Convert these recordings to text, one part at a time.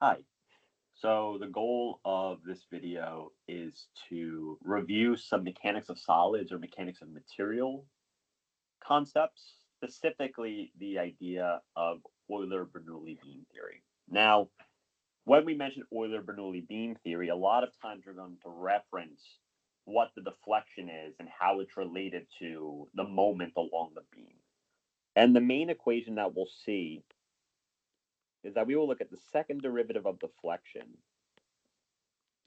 Hi. So the goal of this video is to review some mechanics of solids or mechanics of material concepts, specifically the idea of Euler-Bernoulli beam theory. Now, when we mention Euler-Bernoulli beam theory, a lot of times we're going to reference what the deflection is and how it's related to the moment along the beam. And the main equation that we'll see is that we will look at the second derivative of deflection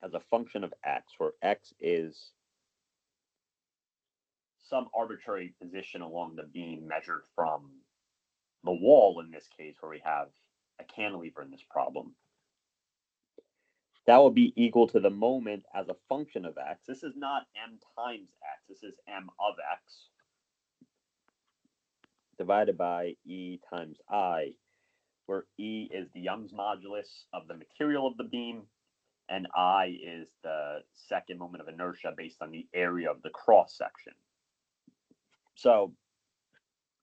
as a function of x, where x is some arbitrary position along the beam measured from the wall in this case, where we have a cantilever in this problem. That will be equal to the moment as a function of x. This is not m times x, this is m of x divided by E times I, where E is the Young's modulus of the material of the beam, and I is the second moment of inertia based on the area of the cross section. So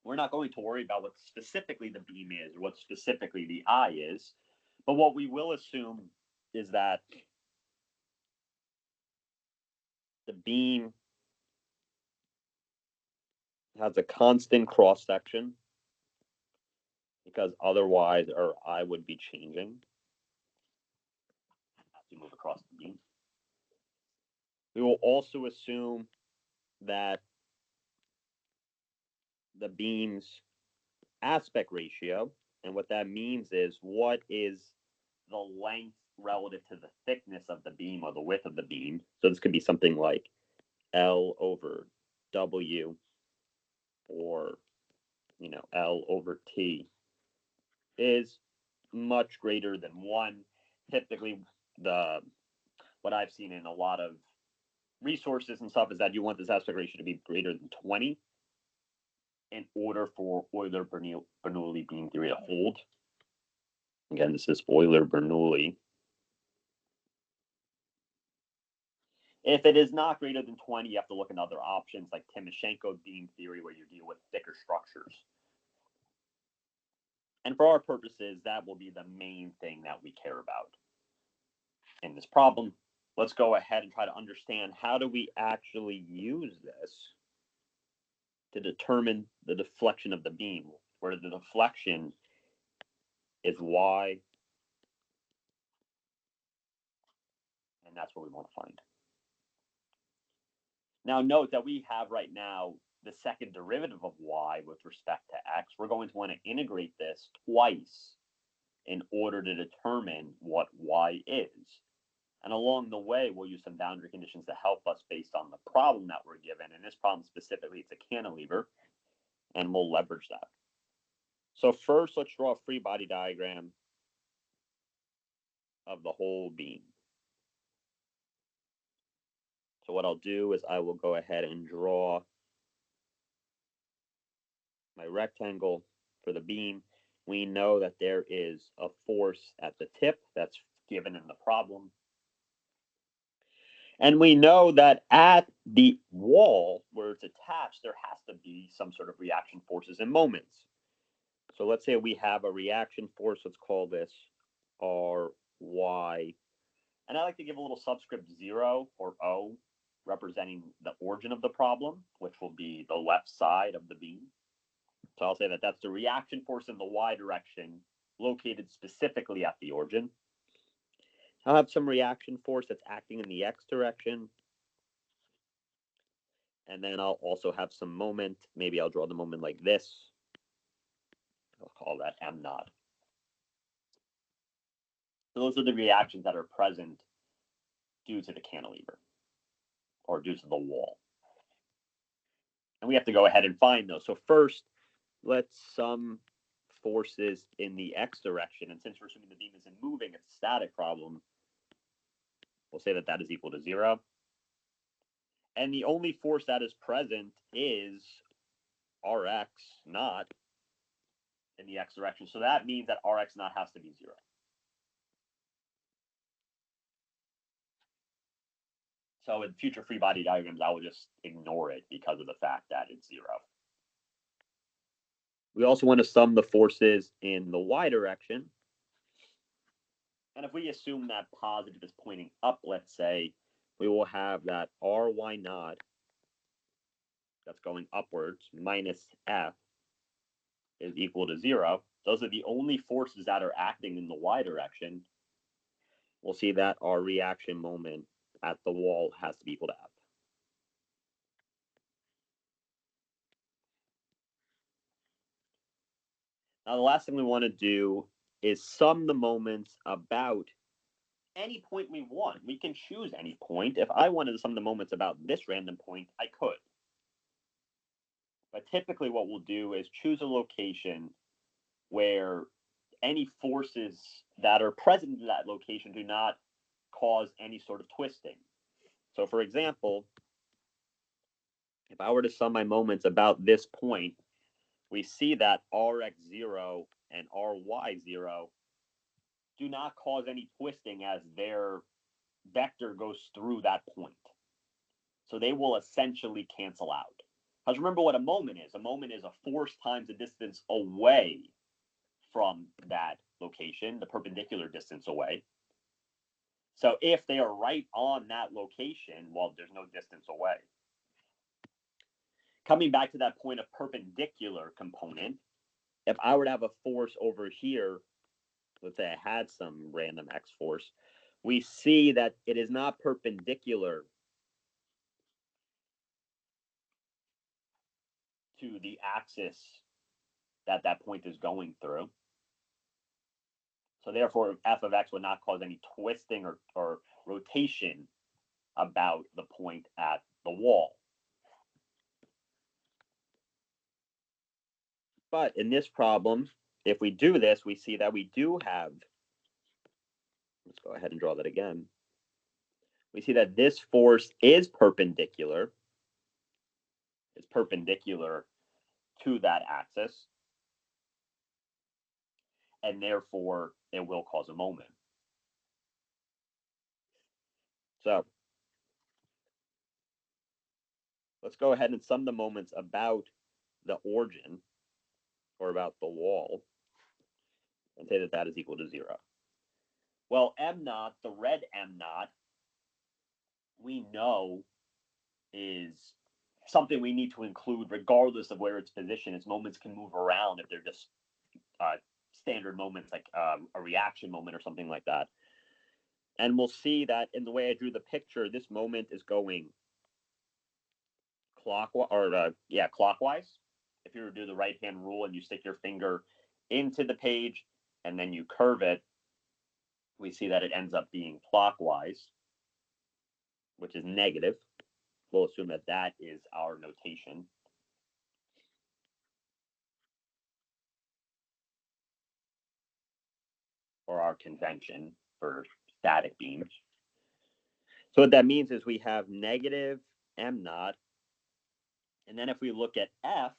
we're not going to worry about what specifically the beam is or what specifically the I is, but what we will assume is that the beam has a constant cross section, because otherwise our I would be changing as we move across the beam. We will also assume that the beam's aspect ratio, and what that means is what is the length relative to the thickness of the beam or the width of the beam. So this could be something like L over W, or L over T, is much greater than 1. Typically, what I've seen in a lot of resources and stuff is that you want this aspect ratio to be greater than 20 in order for Euler-Bernoulli beam theory to hold. Again, this is Euler-Bernoulli. If it is not greater than 20, you have to look at other options like Timoshenko beam theory, where you deal with thicker structures. And for our purposes, that will be the main thing that we care about in this problem. Let's go ahead and try to understand, how do we actually use this to determine the deflection of the beam, where the deflection is y, and that's what we want to find. Now note that we have right now the second derivative of y with respect to x. We're going to want to integrate this twice in order to determine what y is. And along the way, we'll use some boundary conditions to help us based on the problem that we're given. In this problem specifically, it's a cantilever, and we'll leverage that. So first, let's draw a free body diagram of the whole beam. So what I'll do is I will go ahead and draw my rectangle for the beam. We know that there is a force at the tip that's given in the problem. And we know that at the wall where it's attached, there has to be some sort of reaction forces and moments. So let's say we have a reaction force. Let's call this Ry. And I like to give a little subscript 0 or O, representing the origin of the problem, which will be the left side of the beam. So I'll say that that's the reaction force in the y direction, located specifically at the origin. I'll have some reaction force that's acting in the x direction. And then I'll also have some moment. Maybe I'll draw the moment like this. I'll call that m naught. So those are the reactions that are present due to the cantilever, or due to the wall. And we have to go ahead and find those. So first, let's sum forces in the x direction. And since we're assuming the beam isn't moving, it's a static problem, we'll say that that is equal to 0. And the only force that is present is Rx naught in the x direction. So that means that Rx naught has to be 0. So in future free body diagrams, I will just ignore it because of the fact that it's 0. We also want to sum the forces in the y direction. And if we assume that positive is pointing up, let's say, we will have that Ry naught that's going upwards minus F is equal to 0. Those are the only forces that are acting in the y direction. We'll see that our reaction moment at the wall has to be equal to F. Now, the last thing we want to do is sum the moments about any point we want. We can choose any point. If I wanted to sum the moments about this random point, I could. But typically what we'll do is choose a location where any forces that are present in that location do not cause any sort of twisting. So for example, if I were to sum my moments about this point, we see that Rx0 and Ry0 do not cause any twisting as their vector goes through that point. So they will essentially cancel out. Because remember what a moment is. A moment is a force times the distance away from that location, the perpendicular distance away. So if they are right on that location, well, there's no distance away. Coming back to that point of perpendicular component, if I were to have a force over here, let's say I had some random x force, we see that it is not perpendicular to the axis that that point is going through. So therefore, f of x would not cause any twisting or rotation about the point at the wall. But in this problem, if we do this, we see that we do have, let's go ahead and draw that again. We see that this force is perpendicular. It's perpendicular to that axis. And therefore, it will cause a moment. So let's go ahead and sum the moments about the origin or about the wall and say that that is equal to 0. Well, m naught, the red m naught, we know is something we need to include regardless of where its position is. Moments can move around if they're just standard moments like a reaction moment or something like that. And we'll see that in the way I drew the picture, this moment is going clockwise. If you were to do the right-hand rule and you stick your finger into the page and then you curve it, we see that it ends up being clockwise, which is negative. We'll assume that that is our notation. Or our convention for static beams. So what that means is we have negative m naught. And then if we look at f,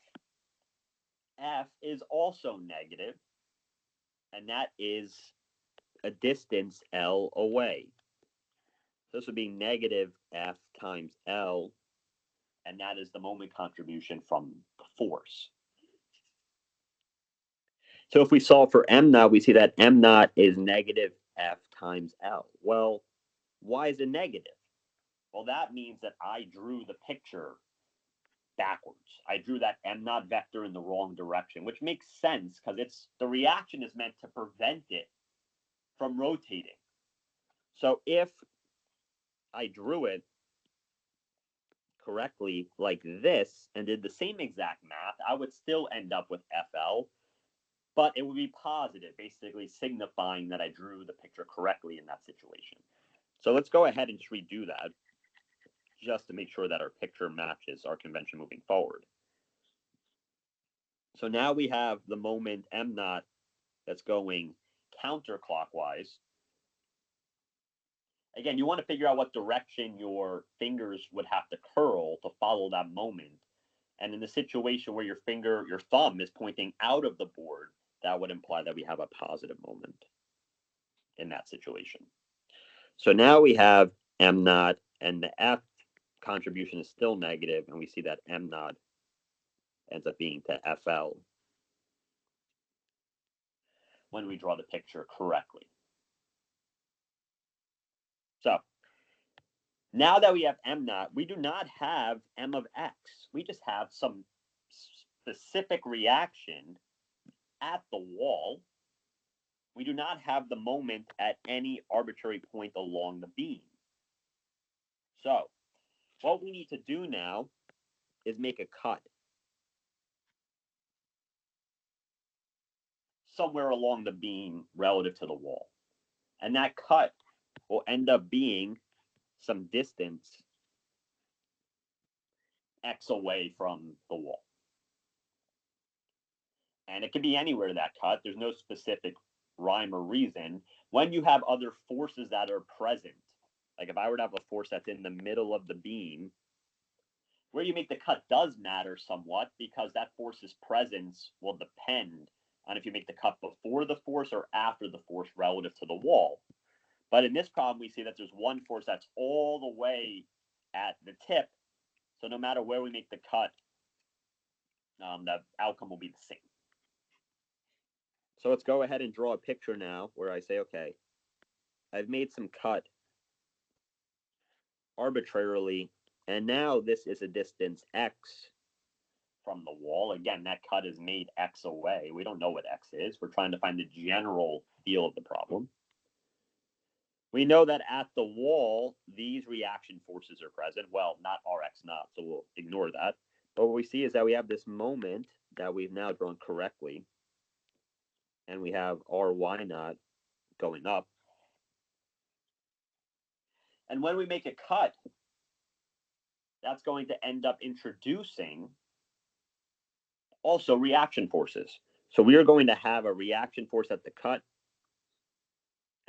f is also negative. And that is a distance L away. So this would be negative F times L, and that is the moment contribution from the force. So if we solve for m naught, we see that m naught is negative F times L. Well, why is it negative? Well, that means that I drew the picture backwards. I drew that m naught vector in the wrong direction, which makes sense because the reaction is meant to prevent it from rotating. So if I drew it correctly like this and did the same exact math, I would still end up with FL, but it would be positive, basically signifying that I drew the picture correctly in that situation. So let's go ahead and just redo that just to make sure that our picture matches our convention moving forward. So now we have the moment m naught that's going counterclockwise. Again, you want to figure out what direction your fingers would have to curl to follow that moment. And in the situation where your thumb is pointing out of the board, that would imply that we have a positive moment in that situation. So now we have m naught, and the F contribution is still negative, and we see that m naught ends up being to FL when we draw the picture correctly. So now that we have m naught, we do not have m of x. We just have some specific reaction at the wall. We do not have the moment at any arbitrary point along the beam. So what we need to do now is make a cut somewhere along the beam relative to the wall. And that cut will end up being some distance x away from the wall. And it can be anywhere that cut. There's no specific rhyme or reason. When you have other forces that are present, like if I were to have a force that's in the middle of the beam, where you make the cut does matter somewhat because that force's presence will depend on if you make the cut before the force or after the force relative to the wall. But in this problem, we see that there's one force that's all the way at the tip. So no matter where we make the cut, the outcome will be the same. So let's go ahead and draw a picture now where I say, okay, I've made some cut arbitrarily, and now this is a distance x from the wall. Again, that cut is made x away. We don't know what x is. We're trying to find the general feel of the problem. We know that at the wall, these reaction forces are present. Well, not Rx naught, so we'll ignore that. But what we see is that we have this moment that we've now drawn correctly, and we have Ry naught going up. And when we make a cut, that's going to end up introducing also reaction forces. So we are going to have a reaction force at the cut.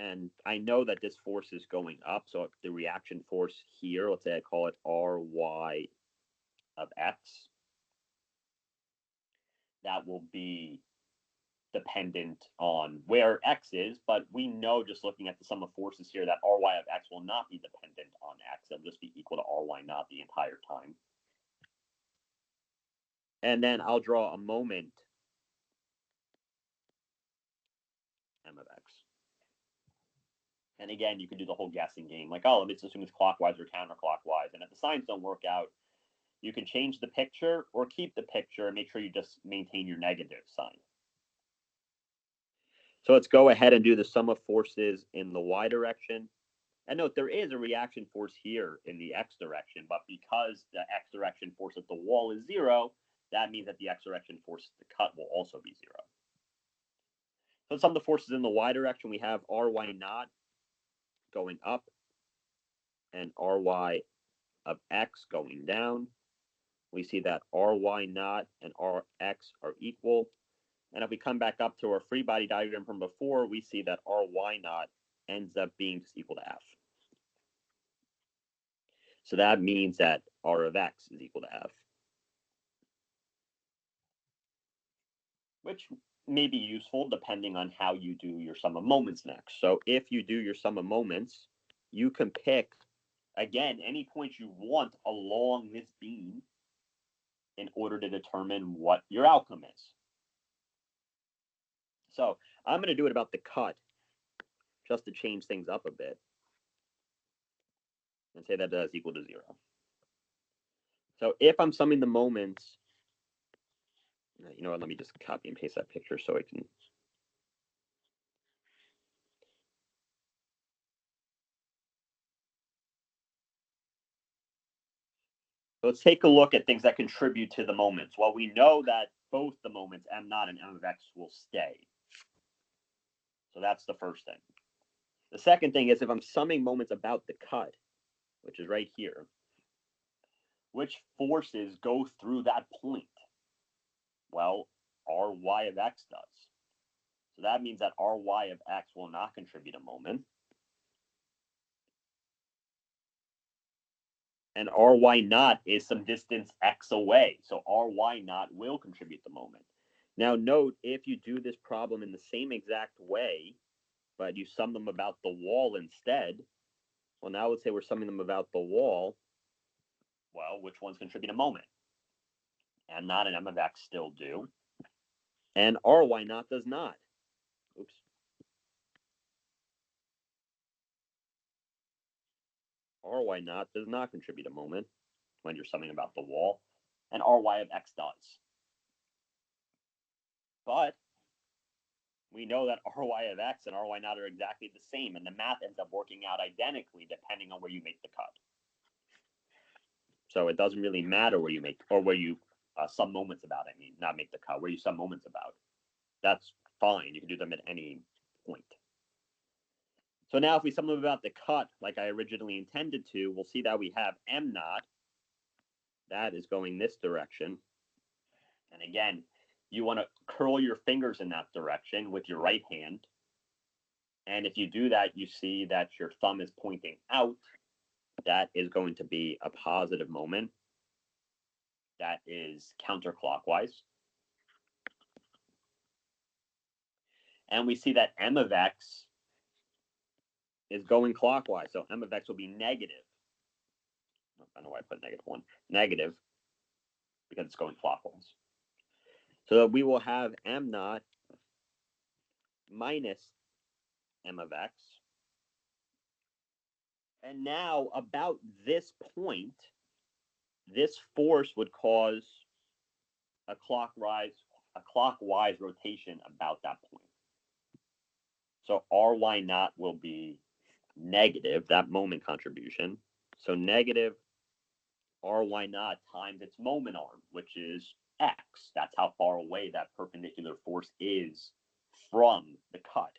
And I know that this force is going up. So the reaction force here, let's say I call it Ry of x. That will be dependent on where x is. But we know just looking at the sum of forces here that Ry of x will not be dependent on x. It'll just be equal to Ry naught the entire time. And then I'll draw a moment m of x. And again, you can do the whole guessing game, like, oh, let's assume it's clockwise or counterclockwise. And if the signs don't work out, you can change the picture or keep the picture and make sure you just maintain your negative sign. So let's go ahead and do the sum of forces in the y direction. And note, there is a reaction force here in the x direction, but because the x direction force at the wall is 0, that means that the x direction force at the cut will also be 0. So sum of the forces in the y direction, we have Ry naught going up and Ry of x going down. We see that Ry naught and Rx are equal. And if we come back up to our free body diagram from before, we see that Ry naught ends up being just equal to f. So that means that R of x is equal to f, which may be useful depending on how you do your sum of moments next. So if you do your sum of moments, you can pick, again, any points you want along this beam in order to determine what your outcome is. So I'm going to do it about the cut just to change things up a bit and say that is equal to 0. So if I'm summing the moments, you know what, let me just copy and paste that picture so I can. Let's take a look at things that contribute to the moments. Well, we know that both the moments m naught and m of x will stay. So that's the first thing. The second thing is if I'm summing moments about the cut, which is right here, which forces go through that point? Well, Ry of x does. So that means that Ry of x will not contribute a moment. And Ry naught is some distance x away. So Ry naught will contribute the moment. Now note, if you do this problem in the same exact way, but you sum them about the wall instead, well, now let's say we're summing them about the wall. Well, which ones contribute a moment? M naught and m of x still do. And Ry naught does not. Oops. Ry naught does not contribute a moment when you're summing about the wall, and Ry of x does. But we know that Ry of x and Ry naught are exactly the same, and the math ends up working out identically depending on where you make the cut. So it doesn't really matter where you make, or where you sum moments about, I mean, not make the cut, where you sum moments about. That's fine. You can do them at any point. So now if we sum them about the cut like I originally intended to, we'll see that we have M naught. That is going this direction. And again, you want to curl your fingers in that direction with your right hand. And if you do that, you see that your thumb is pointing out. That is going to be a positive moment. That is counterclockwise. And we see that M of x is going clockwise. So M of x will be negative. I don't know why I put -1. Negative, because it's going clockwise. So we will have M naught minus M of x. And now about this point, this force would cause a clockwise rotation about that point. So Ry naught will be negative, that moment contribution. So negative Ry naught times its moment arm, which is x. That's how far away that perpendicular force is from the cut.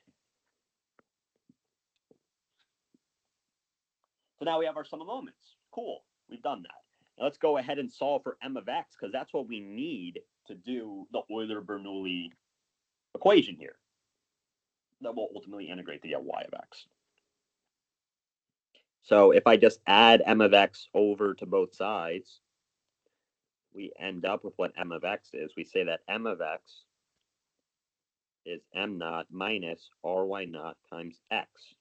So now we have our sum of moments. Cool, we've done that. Now let's go ahead and solve for M of x, because that's what we need to do the Euler-Bernoulli equation here. That will ultimately integrate to get y of x. So if I just add M of x over to both sides, we end up with what M of x is. We say that M of x is M naught minus Ry naught times x.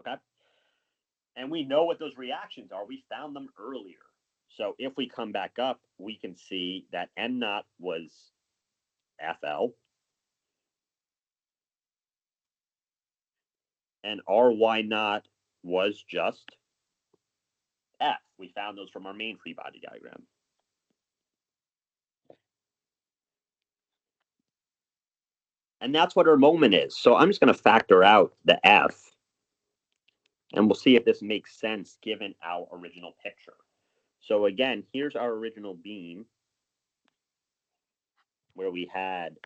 Okay? And we know what those reactions are. We found them earlier. So if we come back up, we can see that M naught was FL. And Ry naught was just F. We found those from our main free body diagram. And that's what our moment is. So I'm just going to factor out the F. And we'll see if this makes sense given our original picture. So again, here's our original beam where we had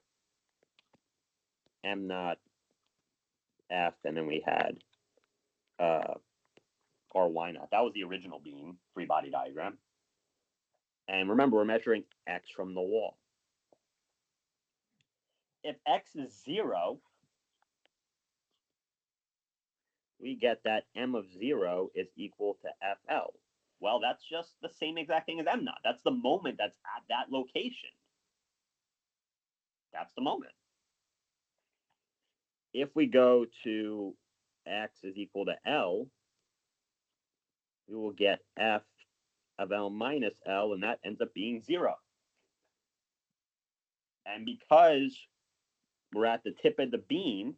M naught F, and then we had Ry naught. That was the original beam, free body diagram. And remember, we're measuring x from the wall. If x is 0, we get that M of 0 is equal to FL. Well, that's just the same exact thing as M naught. That's the moment that's at that location. That's the moment. If we go to x is equal to L, we will get F of L minus L, and that ends up being 0. And because we're at the tip of the beam,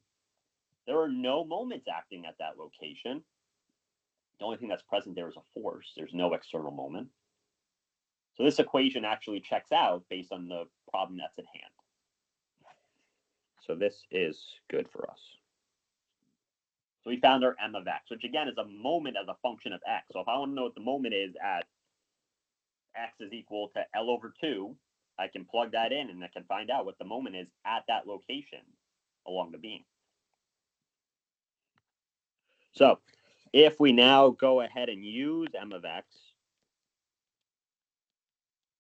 there are no moments acting at that location. The only thing that's present there is a force. There's no external moment. So this equation actually checks out based on the problem that's at hand. So this is good for us. So we found our M of x, which again is a moment as a function of x. So if I want to know what the moment is at x is equal to L over 2, I can plug that in and I can find out what the moment is at that location along the beam. So if we now go ahead and use M of x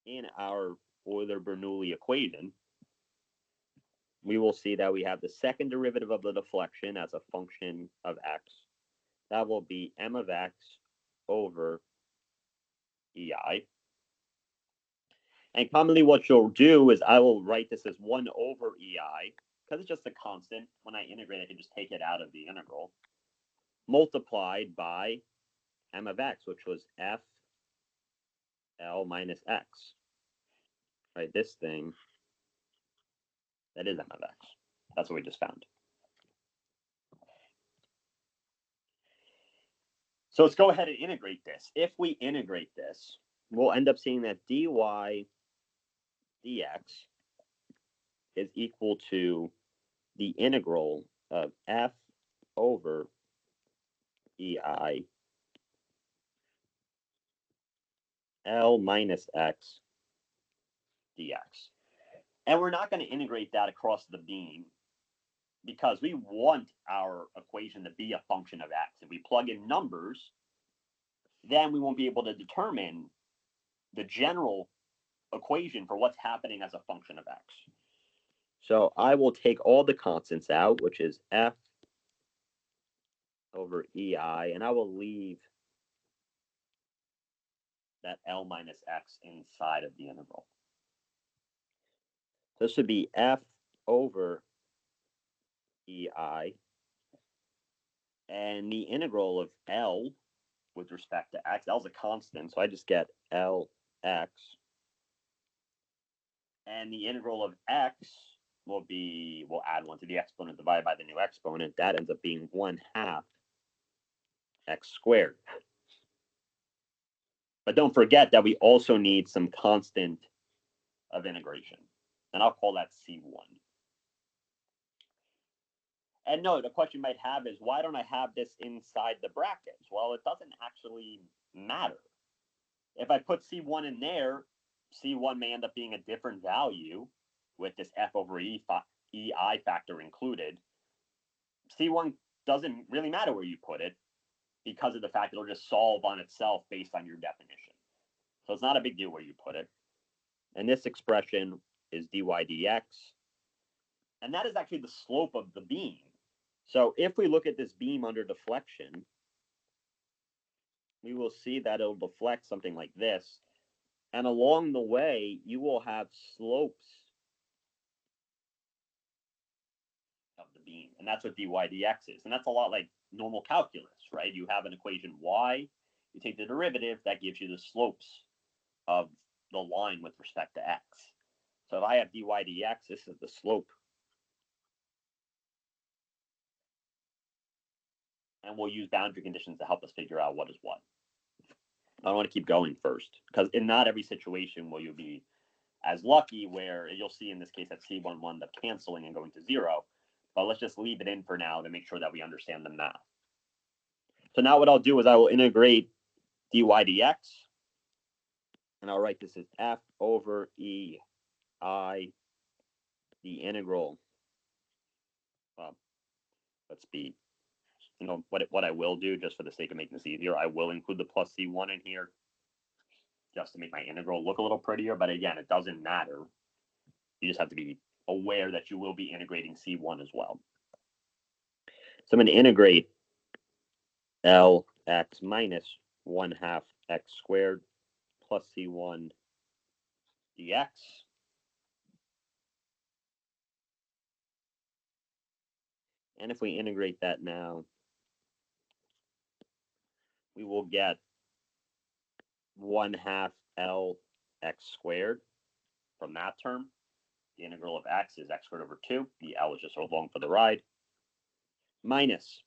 in our Euler-Bernoulli equation, we will see that we have the second derivative of the deflection as a function of x. That will be M of x over EI. And commonly what you'll do is I will write this as 1 over EI, because it's just a constant. When I integrate, I can just take it out of the integral, multiplied by M of x, which was F L minus x. Right, this thing, that is M of x. That's what we just found. So let's go ahead and integrate this. If we integrate this, we'll end up seeing that dy dx is equal to the integral of f over ei L minus x dx. And we're not going to integrate that across the beam because we want our equation to be a function of x. If we plug in numbers, then we won't be able to determine the general equation for what's happening as a function of x. So I will take all the constants out, which is f over ei, and I will leave that L minus x inside of the integral. This would be f over ei, and the integral of L with respect to x, L is a constant, so I just get Lx, and the integral of x will be, we'll add 1 to the exponent divided by the new exponent. That ends up being 1/2 x squared. But don't forget that we also need some constant of integration, and I'll call that C1. And no, the question you might have is, why don't I have this inside the brackets? Well, it doesn't actually matter. If I put C1 in there, C1 may end up being a different value with this f over ei factor included. C1 doesn't really matter where you put it because of the fact it'll just solve on itself based on your definition. So it's not a big deal where you put it. And this expression is dy dx. And that is actually the slope of the beam. So if we look at this beam under deflection, we will see that it'll deflect something like this. And along the way, you will have slopes of the beam. And that's what dy dx is. And that's a lot like normal calculus, right? You have an equation y, you take the derivative, that gives you the slopes of the line with respect to x. So if I have dy dx, this is the slope. And we'll use boundary conditions to help us figure out what is what. I want to keep going first, because in not every situation will you be as lucky where you'll see in this case that C1 will end up canceling and going to 0. But let's just leave it in for now to make sure that we understand the math. So now what I'll do is I will integrate dy dx, and I'll write this as f over ei, the integral. Let's be, what I will do, just for the sake of making this easier, I will include the plus C1 in here just to make my integral look a little prettier. But again, it doesn't matter. You just have to be aware that you will be integrating C1 as well. So I'm going to integrate Lx minus 1/2 x squared plus C1 dx. And if we integrate that now, we will get 1/2 Lx squared from that term. The integral of x is x squared over 2. The L is just along for the ride. Minus,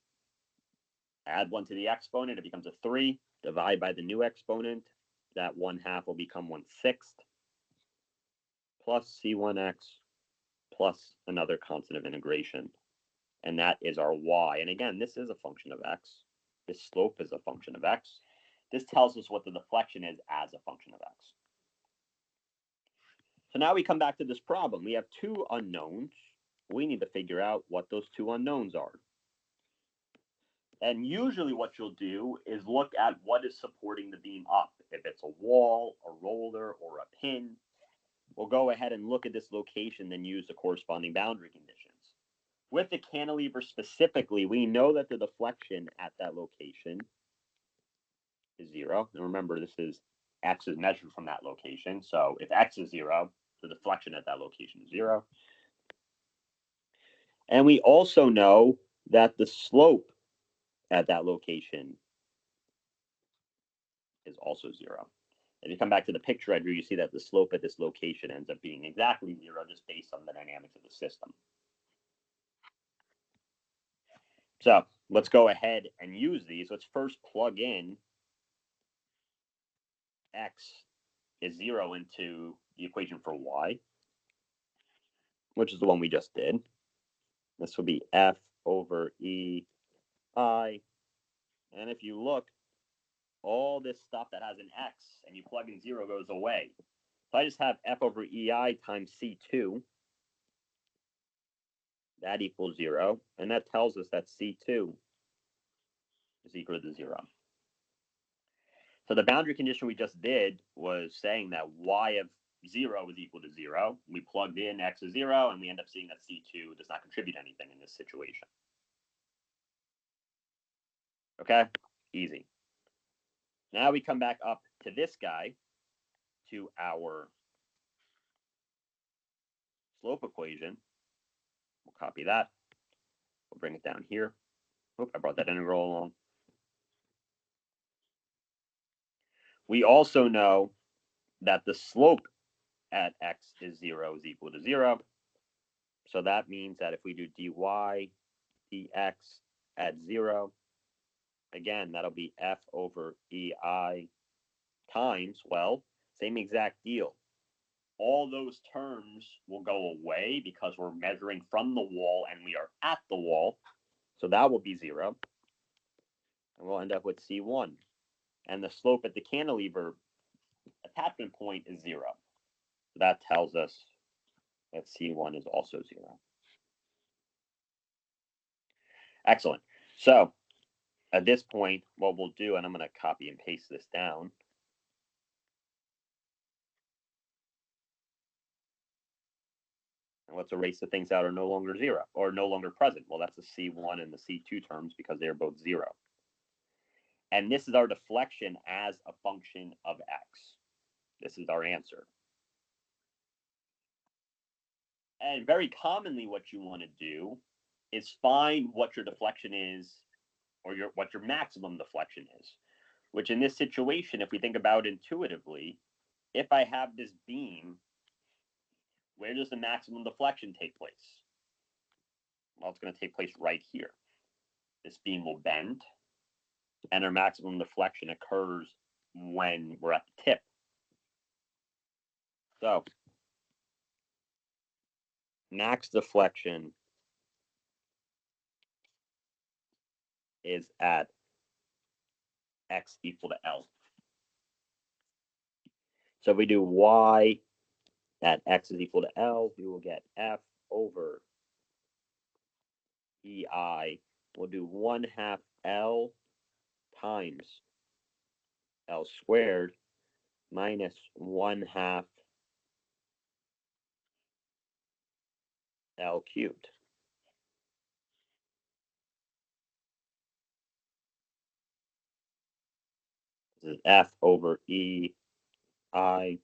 add 1 to the exponent, it becomes a 3. Divide by the new exponent, that 1/2 will become 1/6. Plus C1x plus another constant of integration. And that is our y. And again, this is a function of x. This slope is a function of x. This tells us what the deflection is as a function of x. So now we come back to this problem. We have two unknowns. We need to figure out what those two unknowns are. And usually what you'll do is look at what is supporting the beam up. If it's a wall, a roller, or a pin, we'll go ahead and look at this location, then use the corresponding boundary conditions. With the cantilever specifically, we know that the deflection at that location is 0. And remember, this is x is measured from that location. So if x is 0, the deflection at that location is 0. And we also know that the slope at that location is also 0. If you come back to the picture I drew, you see that the slope at this location ends up being exactly 0, just based on the dynamics of the system. So let's go ahead and use these. Let's first plug in x is 0 into the equation for y, which is the one we just did. This will be f over e I. And if you look, all this stuff that has an x and you plug in 0 goes away. So I just have f over ei times c2. That equals 0. And that tells us that c2 is equal to 0. So the boundary condition we just did was saying that y of 0 is equal to 0. We plugged in x is 0, and we end up seeing that c2 does not contribute anything in this situation. Okay? Easy. Now we come back up to this guy, to our slope equation. We'll copy that. We'll bring it down here. Oop, I brought that integral along. We also know that the slope at x is 0 is equal to 0. So that means that if we do dy dx at 0, again, that'll be f over ei times, well, same exact deal. All those terms will go away because we're measuring from the wall and we are at the wall. So that will be 0. And we'll end up with C1. And the slope at the cantilever attachment point is 0. So that tells us that C1 is also 0. Excellent. So at this point, what we'll do, and I'm going to copy and paste this down. And let's erase the things that are no longer 0 or no longer present. Well, that's the C1 and the C2 terms because they're both 0. And this is our deflection as a function of x. This is our answer. And very commonly what you want to do is find what your deflection is, or what your maximum deflection is, which in this situation, if we think about intuitively, if I have this beam, where does the maximum deflection take place? Well, it's going to take place right here. This beam will bend, and our maximum deflection occurs when we're at the tip. So, max deflection is at x equal to L. So if we do y at x is equal to L, we will get f over ei. We'll do 1/2 L times L squared minus 1/2 L cubed. This is f over e I.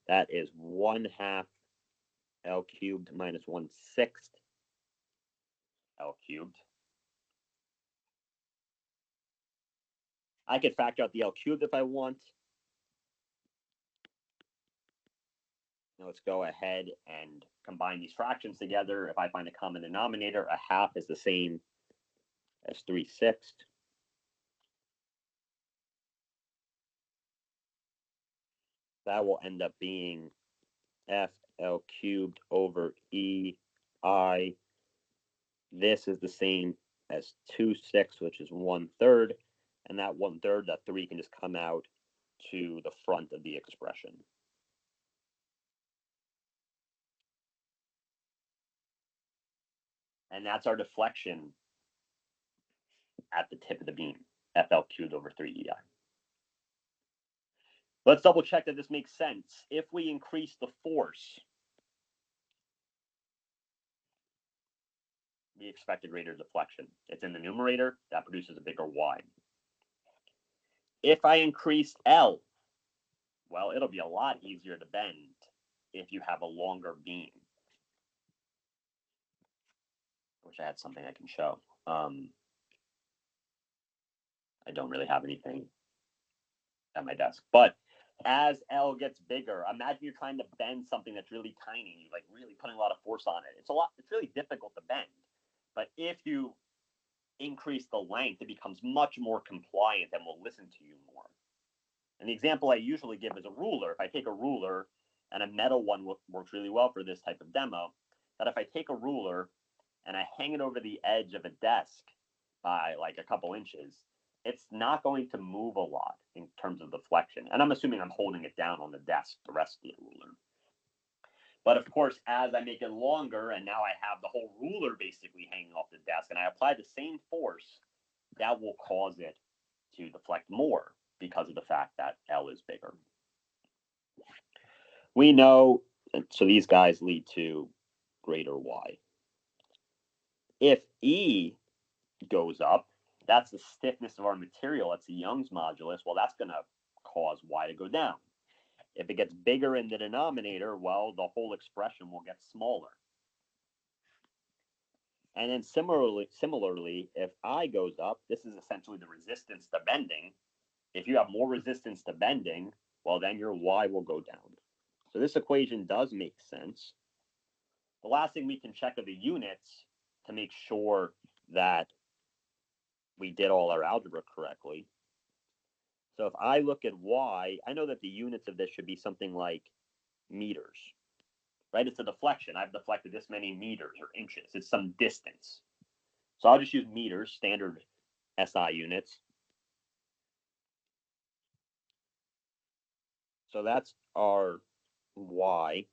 That is 1/2 L cubed minus 1/6 L cubed. I could factor out the L cubed if I want. Now let's go ahead and combine these fractions together. If I find a common denominator, 1/2 is the same as 3/6. That will end up being f L cubed over e I. This is the same as 2/6, which is 1/3. And that 1/3, that 3 can just come out to the front of the expression. And that's our deflection at the tip of the beam, FL cubed over 3EI. Let's double check that this makes sense. If we increase the force, the expected rate of deflection, it's in the numerator, that produces a bigger Y. If I increase L, well, it'll be a lot easier to bend if you have a longer beam. I wish I had something I can show. I don't really have anything at my desk. But as L gets bigger, imagine you're trying to bend something that's really tiny, like really putting a lot of force on it. It's really difficult to bend. But if you increase the length, it becomes much more compliant and will listen to you more. And the example I usually give is a ruler. If I take a ruler, and a metal one works really well for this type of demo, that if I take a ruler and I hang it over the edge of a desk by like a couple inches, it's not going to move a lot in terms of the flexion. And I'm assuming I'm holding it down on the desk the rest of the ruler. But of course, as I make it longer, and now I have the whole ruler basically hanging off the desk, and I apply the same force, that will cause it to deflect more because of the fact that L is bigger. We know, so these guys lead to greater Y. If E goes up, that's the stiffness of our material. That's the Young's modulus. Well, that's going to cause Y to go down. If it gets bigger in the denominator, well, the whole expression will get smaller. And then similarly, if I goes up, this is essentially the resistance to bending. If you have more resistance to bending, well, then your Y will go down. So this equation does make sense. The last thing we can check are the units to make sure that we did all our algebra correctly. So if I look at Y, I know that the units of this should be something like meters, right? It's a deflection. I've deflected this many meters or inches. It's some distance. So I'll just use meters, standard SI units. So that's our Y.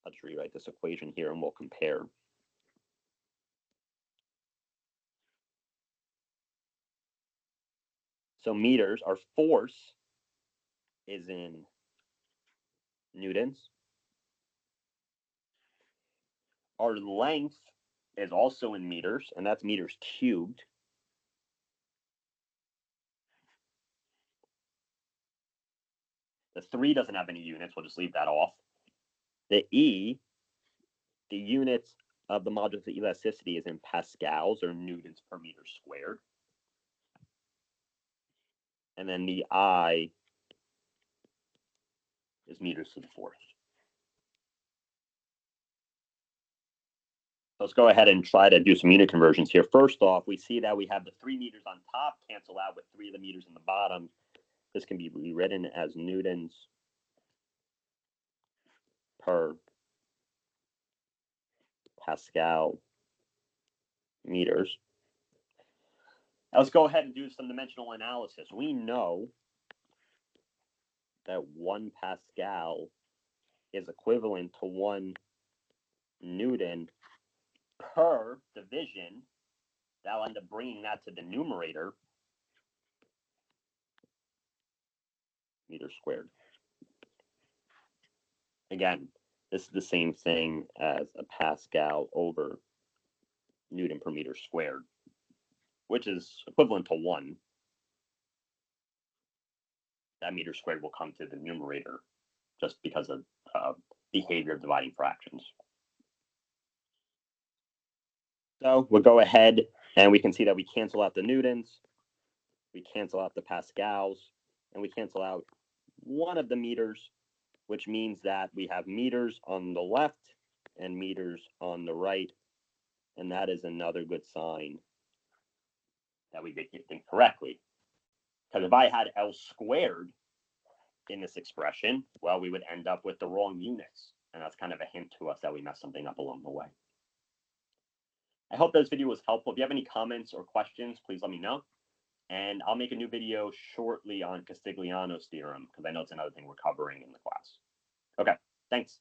I'll just rewrite this equation here and we'll compare. So meters, our force is in newtons. Our length is also in meters, and that's meters cubed. The 3 doesn't have any units. We'll just leave that off. The E, the units of the modulus of elasticity is in pascals or newtons per meter squared. And then the I is meters to the fourth. Let's go ahead and try to do some unit conversions here. First off, we see that we have the 3 meters on top cancel out with 3 of the meters in the bottom. This can be rewritten as newtons per Pascal meters. Now let's go ahead and do some dimensional analysis. We know that 1 Pascal is equivalent to 1 Newton per division. That'll end up bringing that to the numerator, meter squared. Again, this is the same thing as a Pascal over Newton per meter squared, which is equivalent to 1. That meter squared will come to the numerator just because of behavior of dividing fractions. So we'll go ahead and we can see that we cancel out the newtons, we cancel out the pascals, and we cancel out one of the meters, which means that we have meters on the left and meters on the right. And that is another good sign that we did things correctly. Because if I had L squared in this expression, well, we would end up with the wrong units. And that's kind of a hint to us that we messed something up along the way. I hope this video was helpful. If you have any comments or questions, please let me know. And I'll make a new video shortly on Castigliano's theorem, because I know it's another thing we're covering in the class. Okay, thanks.